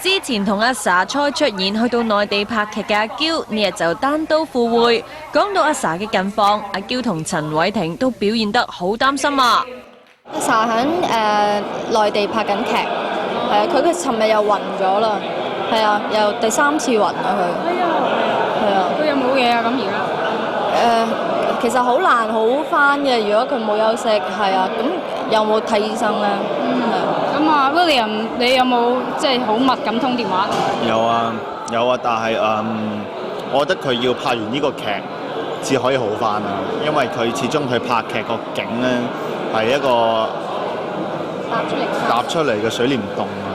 之前同阿 sa 初出現去到內地拍劇嘅阿嬌，呢日就單刀赴會。講到阿 sa 嘅近況，阿嬌同陳偉霆都表現得好擔心啊。阿 sa 喺內地拍緊劇，係啊，佢尋日又暈咗啦，係啊，又第3次暈啊佢。係啊，佢有冇嘢啊？咁而家？其實好難好翻嘅，如果佢冇休息，係啊，咁有冇睇醫生咧？咁啊 ，William， 你有冇即係好密咁通電話？有啊，但係我覺得佢要拍完呢個劇至可以好翻啊，因為佢始終佢拍劇個景咧係一個搭出嚟嘅水簾洞啊，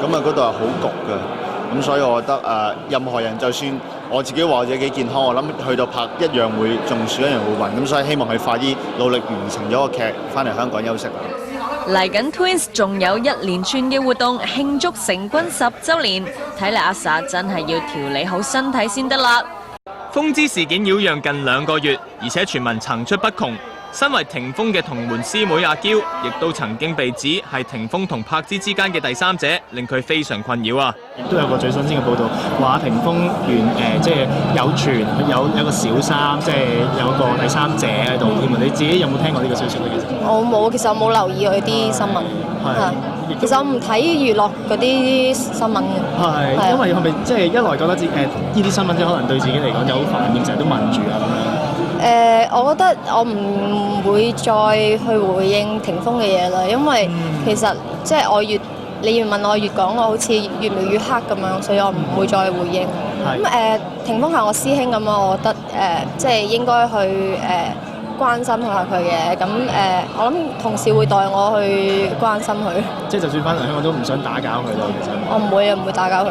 係咪？咁啊嗰度係好焗嘅，咁所以我覺得任何人就算我自己話我自己幾健康，我諗去到拍一樣會中暑，一樣會暈，咁所以希望佢快啲努力完成咗個劇，翻嚟香港休息。嚟緊 Twins 仲有一連串嘅活動慶祝成軍10週年，睇嚟阿 sa 真係要調理好身體先得啦。風之事件擾攘近2個月，而且傳聞層出不窮。身為霆鋒嘅同門師妹阿嬌，亦都曾經被指係霆鋒同柏芝之間嘅第三者，令佢非常困擾啊！亦都有個最新鮮嘅報導，話霆鋒即係有傳有個小三，即係有個第三者喺度添啊！你自己有冇聽過呢個消息咧？我冇，其實我冇留意佢啲新聞。係，其實我唔睇娛樂嗰啲新聞嘅。係，因為係咪即係一來覺得呢啲新聞即係可能對自己嚟講就好煩厭，成日都問住啊咁樣。我覺得我唔會再去回應霆鋒嘅嘢啦，因為其實即係你越問我越講，我好似越描越黑咁樣，所以我唔會再回應。咁霆鋒係我師兄咁樣，我覺得即係應該去關心下佢嘅。咁我諗同事會代我去關心佢。即係就算翻嚟香港都唔想打攪佢咯，其實。我唔會打攪佢。